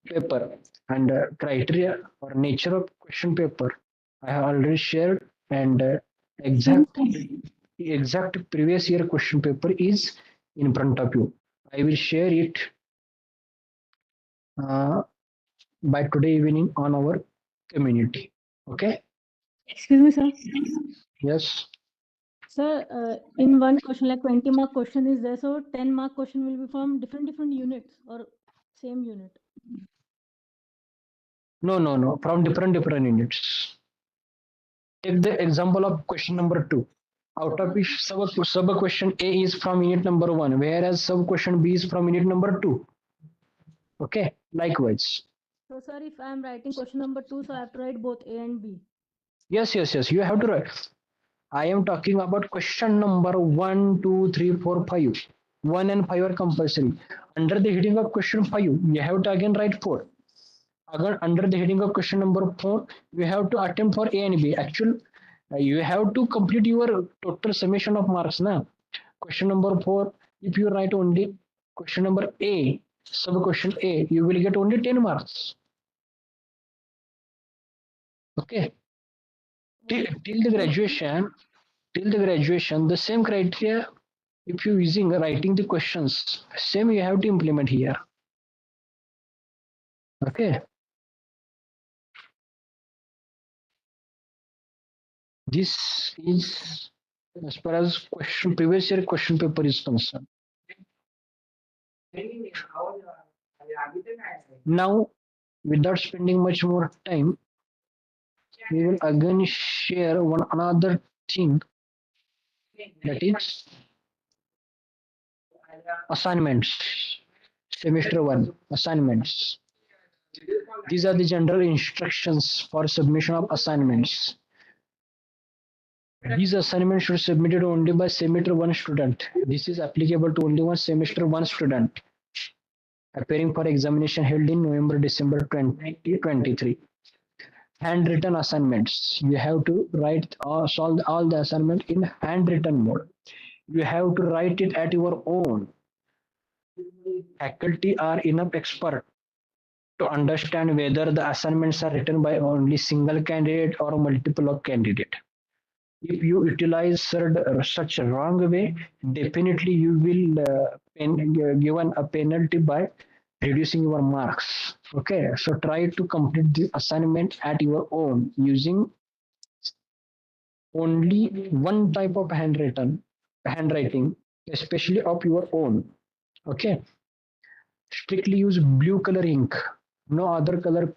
paper, and criteria or nature of question paper I have already shared, and exact previous year question paper is in front of you. I will share it uh, by today evening on our community. Okay? Excuse me, sir. Yes. Sir, in one question, like 20 mark question is there, so 10 mark question will be from different units or same unit? No. From different units. Take the example of question number 2. Out of which sub question A is from unit number 1, whereas sub question B is from unit number 2. Okay, likewise. So, sir, if I am writing question number 2, so I have to write both A and B. Yes. You have to write. I am talking about question number 1, 2, 3, 4, 5. 1 and 5 are compulsory. Under the heading of question 5, you have to again write 4. Again, under the heading of question number 4, you have to attempt for A and B. Actually, you have to complete your total summation of marks. Now, question number 4, if you write only question number A, sub question A, you will get only 10 marks. Okay. Till the graduation, the same criteria, if you using writing the questions, same you have to implement here. Okay. This is as far as previous year question paper is concerned. Now, without spending much more time, we will again share one another thing, that is assignments. Semester 1 assignments. These are the general instructions for submission of assignments. These assignments should be submitted only by semester 1 student. This is applicable to only one semester 1 student appearing for examination held in November-December 2023. Handwritten assignments. You have to write solve all the assignment in handwritten mode. You have to write it at your own. Faculty are enough expert to understand whether the assignments are written by only single candidate or multiple of candidate. If you utilize such a wrong way, definitely you will given a penalty by reducing your marks. Okay, so try to complete the assignment at your own using only one type of handwriting, especially of your own. Okay, strictly use blue color ink. No other color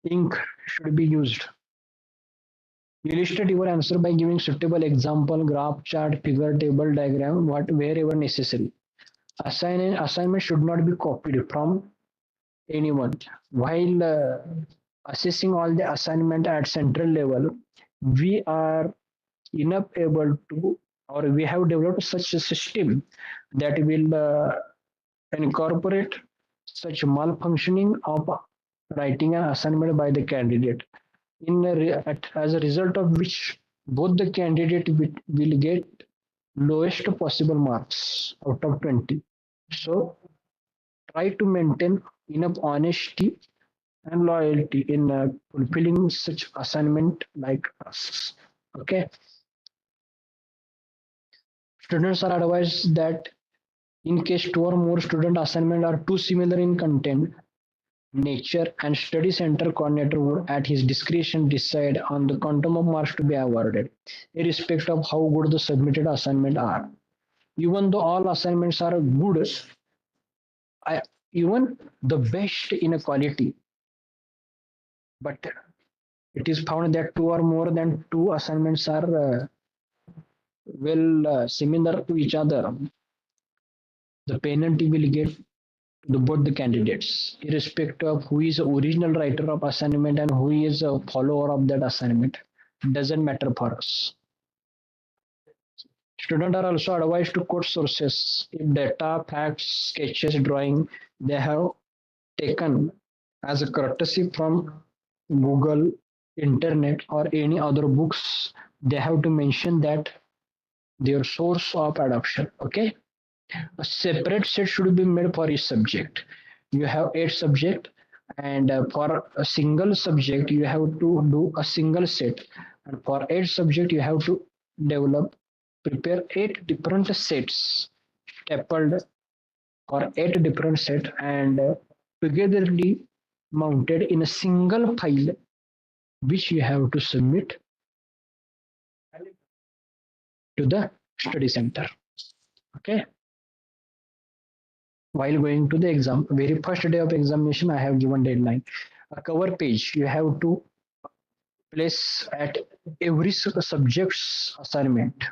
ink should be used. Illustrate your answer by giving suitable example, graph, chart, figure, table, diagram, wherever necessary. Assignment should not be copied from anyone. While assessing all the assignment at central level, we are enough able to, or we have developed such a system that will incorporate such malfunctioning of writing an assignment by the candidate. As a result of which both the candidate will get lowest possible marks out of 20. So try to maintain enough honesty and loyalty in fulfilling such assignment like us. Okay. Students are advised that in case 2 or more student assignment are too similar in content, nature, and study center coordinator would at his discretion decide on the quantum of marks to be awarded, irrespective of how good the submitted assignment are. Even though all assignments are good, even the best in a quality, but it is found that two or more than two assignments are similar to each other, the penalty will get to both the candidates, irrespective of who is the original writer of assignment and who is a follower of that assignment. Doesn't matter for us. Students are also advised to quote sources if data, facts, sketches, drawing they have taken as a courtesy from Google, Internet, or any other books. They have to mention that their source of adoption. Okay, a separate set should be made for each subject. You have 8 subjects, and for a single subject, you have to do a single set. And for 8 subjects, you have to prepare 8 different sets, stapled for 8 different sets, and togetherly mounted in a single file, which you have to submit to the study center. Okay. While going to the exam, very first day of examination, I have given deadline. A cover page you have to place at every subject's assignment.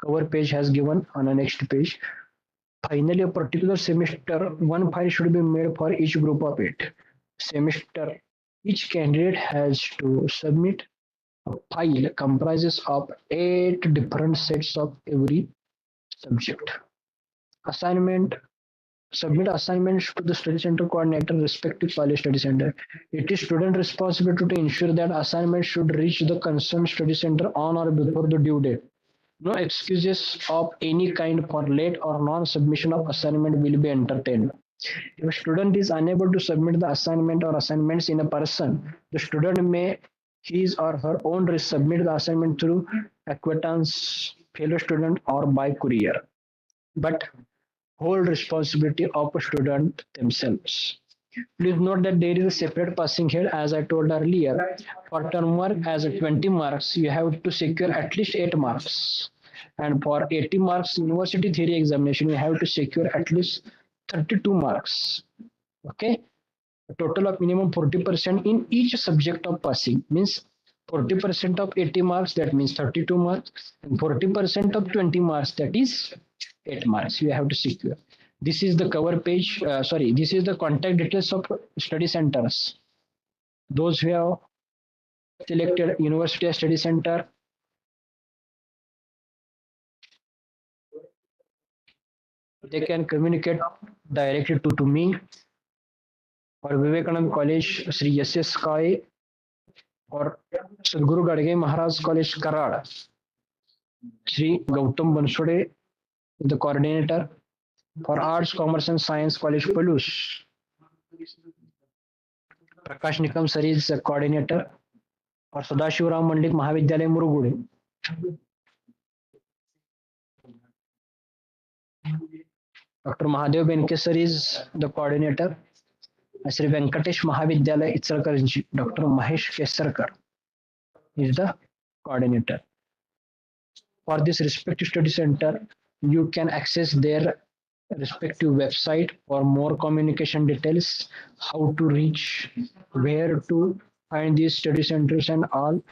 Cover page has given on the next page. Finally, a particular semester, one file should be made for each group of 8 semester. Each candidate has to submit a file comprises of 8 different sets of every subject. Assignment Submit assignments to the study center coordinator, respective college study center. It is student responsibility to ensure that assignments should reach the concerned study center on or before the due date. No excuses of any kind for late or non-submission of assignment will be entertained. If a student is unable to submit the assignment or assignments in a person, the student may his or her own resubmit the assignment through acquaintance, fellow student, or by courier. But whole responsibility of a student themselves. Please note that there is a separate passing here, as I told earlier. For term work as a 20 marks, you have to secure at least 8 marks. And for 80 marks university theory examination, you have to secure at least 32 marks. Okay? A total of minimum 40% in each subject of passing means 40% of 80 marks, that means 32 marks, and 40% of 20 marks, that is 8 marks you have to secure. This is the cover page. This is the contact details of study centers. Those who have selected university study center, they can communicate directly to me or Vivekanand College, Sri S.S. Kai, or Sadhguru Gadge Maharaj College, Karad. Sri Gautam Bansode, the coordinator. For Arts, Commerce and Science College, Palush. Prakash Nikam sir is the coordinator. For Sadashivaram Mandit Mahavidyalaya, Murugude. Dr. Mahadev Benke sir is the coordinator. Sri Venkatesh Mahavidyalaya, Ichalkaranji. Dr. Mahesh Kesarkar is the coordinator. For this respective study center, you can access their respective website for more communication details, how to reach, where to find these study centers and all.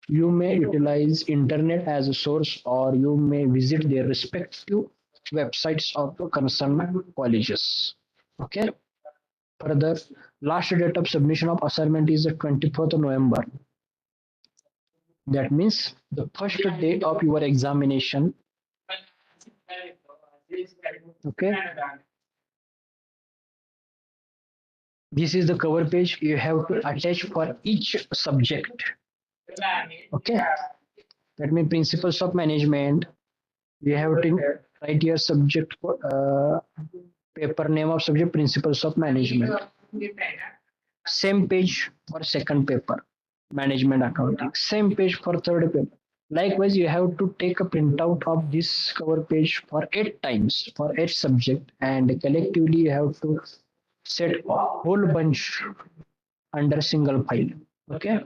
You may utilize internet as a source, or you may visit their respective websites of concerned colleges. Okay. Further, last date of submission of assignment is the 24th of November. That means the first day of your examination. Okay. This is the cover page you have to attach for each subject. Okay. That means principles of management. You have to write your subject paper name of subject, principles of management. Same page for second paper, management accounting. Same page for third paper. Likewise, you have to take a printout of this cover page for 8 times for each subject, and collectively you have to set a whole bunch under single file. Okay.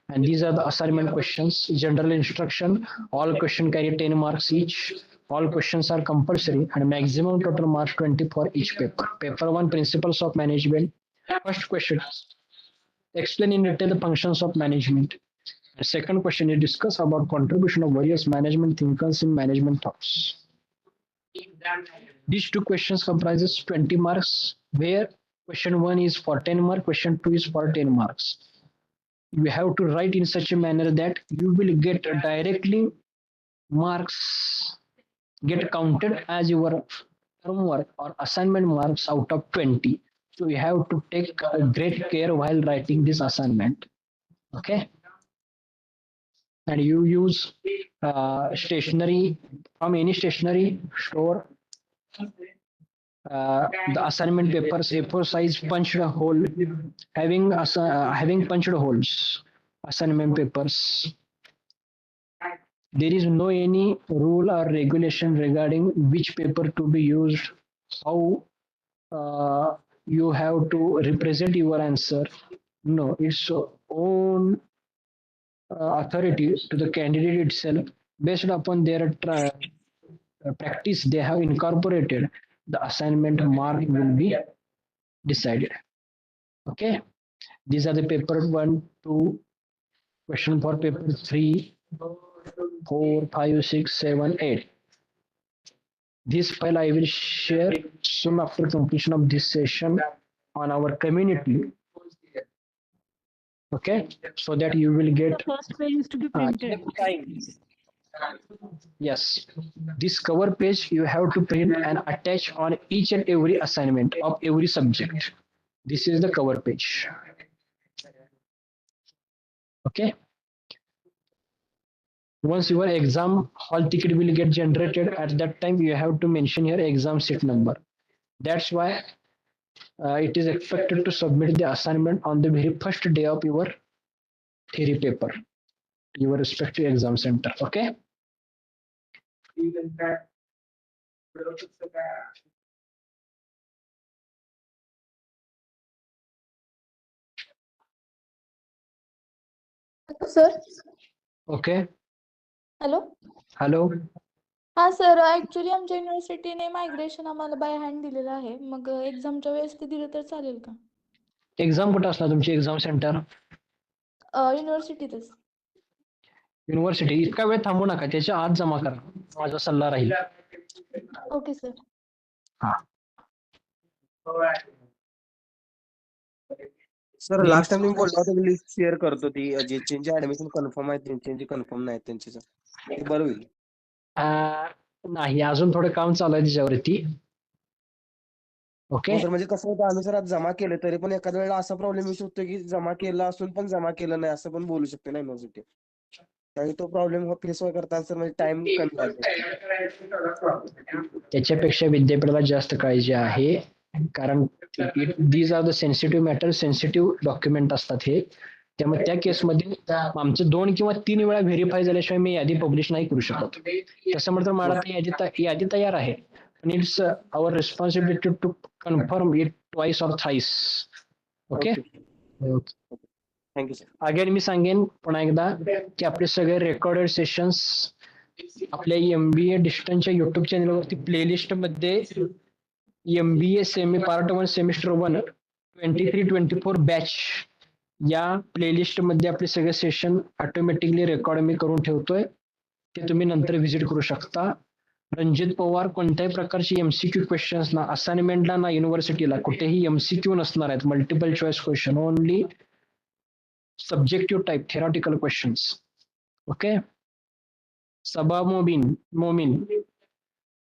And these are the assignment questions. General instruction, all questions carry 10 marks each. All questions are compulsory and maximum total marks 20 for each paper. Paper 1, principles of management. First question explain in detail the functions of management. The second question is discuss about contribution of various management thinkers in management thoughts. These two questions comprises 20 marks, where question 1 is for 10 marks, question 2 is for 10 marks. You have to write in such a manner that you will get directly marks get counted as your term work or assignment marks out of 20. So you have to take great care while writing this assignment. Okay. And you use stationery from any stationery store. The assignment papers A4 size punched a hole, having punched holes. Assignment papers. There is no any rule or regulation regarding which paper to be used, how you have to represent your answer. No, it's own authority to the candidate itself based upon their practice they have incorporated. The assignment mark will be decided. Okay, these are the paper 1, 2, question for paper 3, 4, 5, 6, 7, 8. This file I will share soon after completion of this session on our community. Okay, so that you will get The first page is to be printed. yes, this cover page you have to print and attach on each and every assignment of every subject. This is the cover page. Okay. Once your exam hall ticket will get generated, at that time you have to mention your exam seat number. That's why it is expected to submit the assignment on the very first day of your theory paper, your respective exam center. Okay. Sir Okay. Hello Hello. हा sir actually आमच्या युनिव्हर्सिटीने migration आम्हाला by hand दिलेलं आहे मग एक्झामच्या वेळेस ते दिलं तर चालेल का एक्झाम कुठं असणार तुमची एक्झाम सेंटर युनिव्हर्सिटीतच युनिव्हर्सिटी इतका वेळ थांबू नका त्याच्या आत जमा करा माझा सल्ला राहील ओके सर हा सर लास्ट टाइम तुम्ही बोलला होता लिस्ट शेअर करतो ती ज्यांची ऍडमिशन कन्फर्म आहे त्यांची कन्फर्म नाही त्यांची ते बरं होईल नाही अजून थोडं काम चालू आहे त्याच्यावरती ओके सर म्हणजे कसं होतं आम्ही सर आज जमा केलं तरी पण एखाद्या वेळेला असा प्रॉब्लेम येऊ शकतो की जमा केलं असून पण जमा केलं नाही असं पण बोलू शकते ना युनिव्हर्सिटी त्यामुळे तो प्रॉब्लेम फेस करताना सर म्हणजे टाइम कमी लागतो त्याच्यापेक्षा विद्यापीठाला जास्त काळजी आहे कारण these are the sensitive matter sensitive document असतात हे त्यामुळे त्या केसमध्ये आमचं 2 किंवा 3 वेळा व्हेरीफाय झाल्याशिवाय मी यादी पब्लिश नाही करू शकत तसं म्हणतं मला यादी तयार आहे पण it's our responsibility to confirm it twice or thrice okay thank you sir again मी सांगेन पुन्हा एकदा की आपले सगळे रेकॉर्डेड सेशन्स आपल्या MBA डिस्टन्सच्या युट्यूब चॅनलवरती प्लेलिस्ट मध्ये MBA semi part 1 semester 1 23-24 batch या प्लेलिस्ट मध्ये आपले सगळे सेशन ऑटोमॅटिकली रेकॉर्ड मी करून ठेवतोय ते तुम्ही नंतर व्हिजिट करू शकता रणजित पवार कोणत्याही प्रकारची MCQ क्वेश्चन्स ना असाइनमेंटला ना युनिव्हर्सिटीला कुठेही MCQ नसणार आहेत multiple choice question only subjective type theoretical questions okay Sabah Momin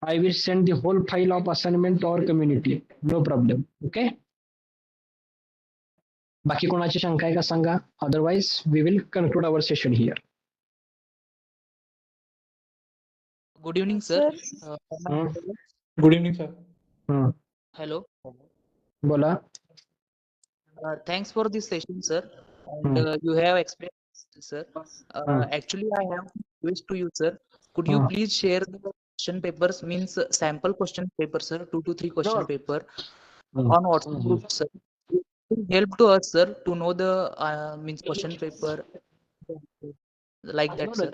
I will send the whole file of assignment to our community no problem okay बाकी कोणाची शंका आहे का सांगा otherwise we will conclude our session here Good evening, sir. Good evening sir Hello. बोला Thanks for this session, sir. And you have explained, sir. Actually, I have a wish to you, sir. Could you please share the question papers, means sample question paper, sir, 2 to 3 question paper on WhatsApp group, sir. It will help to us, sir, to know the means question paper. like that, sir.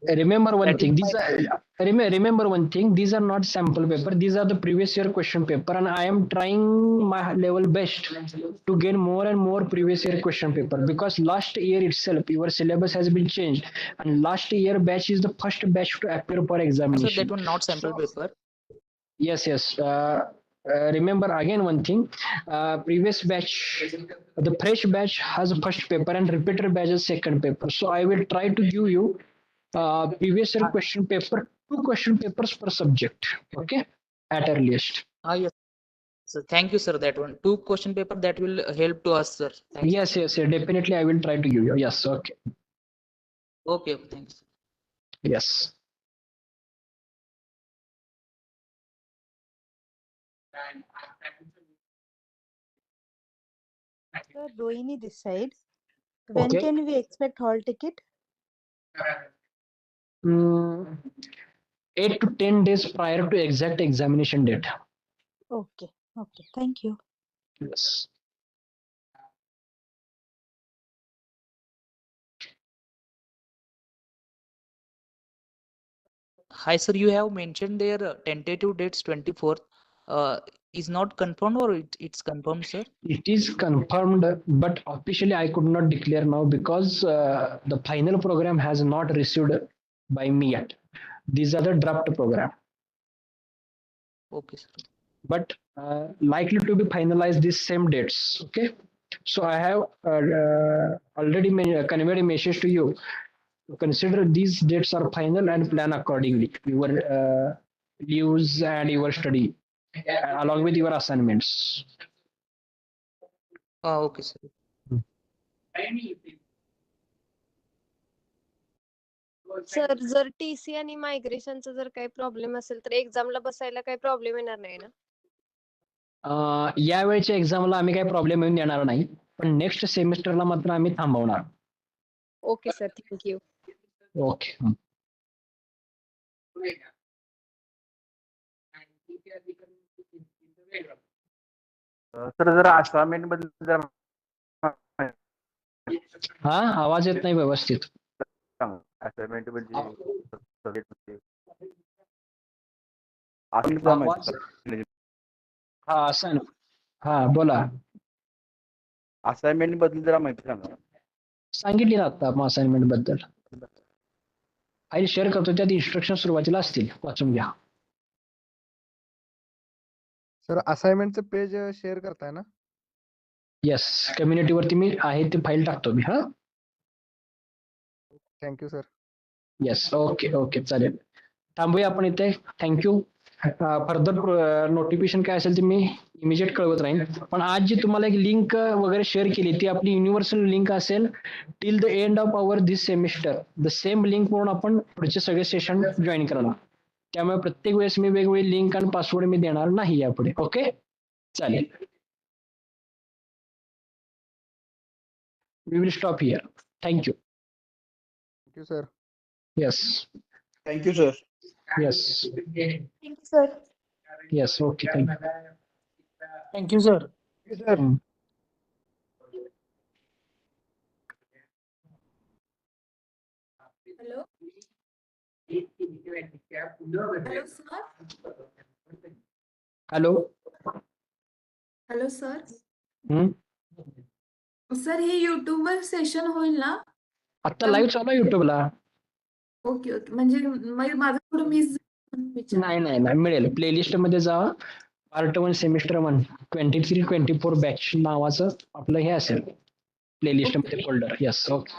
Remember one That is thing. my Remember one thing. These are not sample paper. These are the previous year question paper, and I am trying my level best to gain more and more previous year question paper, because last year itself your syllabus has been changed, and last year batch is the first batch to appear for so examination. that one not sample paper. Yes, yes. Remember again one thing. Previous batch, the fresh batch has a first paper and repeater batch has second paper. So I will try to give you previous year question paper, 2 question papers per subject. Okay, at earliest. Yes. So thank you, sir. That one 2 question paper that will help to us, sir. Thanks. Yes, yes, yes. Definitely, I will try to give you. Yes. Okay. Okay. Thanks. Yes. Sir, Rohini this side. When Okay. can we expect hall ticket? Mm, 8 to 10 days prior to exact examination date. Okay. Okay. Thank you. Yes. Hi, sir. You have mentioned their tentative dates 24th. Is not confirmed or it's confirmed, sir? It is confirmed, but officially I could not declare now because the final program has not received by me yet. These are the draft program, Okay, sir. but likely to be finalized these same dates. Okay, so I have already conveyed a message to you. Consider these dates are final and plan accordingly. Your leaves and your study along with your assignments. Okay, sir. Sir जर TC आणि मायग्रेशनचा जर काही problem असेल तर एक्झामला बसायला काही problem येणार नाही ना? यावेळच्या एक्झामला आम्ही काही प्रॉब्लेम येऊन देणार नाही, पण नेक्स्ट सेमिस्टरला मात्र आम्ही थांबवणार. Okay sir, thank you. Okay. Sir जरा असाइनमेंट बद्दल जरा हा, आवाज येत नाही व्यवस्थित. असाइनमेंट म्हणजे आवाज हा असं हा बोला. असाइनमेंट बद्दल जरा माहिती सांगा. सांगितली ना आता असाइनमेंट बद्दल. फाईल शेअर करतो, त्यात इन्स्ट्रक्शन सुरुवातीला असतील, वाचून घ्या. सर असाइनमेंटचं पेज शेअर करताय ना? येस, कम्युनिटीवरती मी आहे ते फाईल टाकतो मी. हा, thank you sir. Yes. Okay okay, चालेल. थांबूया आपण इथे. थँक्यू. फर्दर नोटिफिकेशन काय असेल ते मी इमिजिएट कळवत राहीन. पण आज जी तुम्हाला एक लिंक वगैरे शेअर केली ती आपली युनिव्हर्सल लिंक असेल till the end of our this semester. The same link म्हणून आपण पुढचे सगळे सेशन जॉईन करणार. त्यामुळे प्रत्येक वेळेस मी वेगवेगळी लिंक आणि पासवर्ड मी देणार नाही यापुढे. ओके, चालेल. We will stop here. Thank you. Thank you sir. Yes. Thank you sir. Yes. Thank you sir. Yes. Okay, thank you. Thank you sir. Sir hello hello. Hello sir. Hmm. Sir हे युट्यूबवर सेशन होईल ना? आता लाईव्ह चालू आहे युट्यूबला. ओके ओके, म्हणजे माझं थोडं मिस नाही नाही नाही, मिळेल. प्लेलिस्ट मध्ये जा. पार्ट 1 सेमिस्टर 1 23-24 बॅच नावाचं आपलं हे असेल प्लेलिस्ट मध्ये फोल्डर. येस. ओके.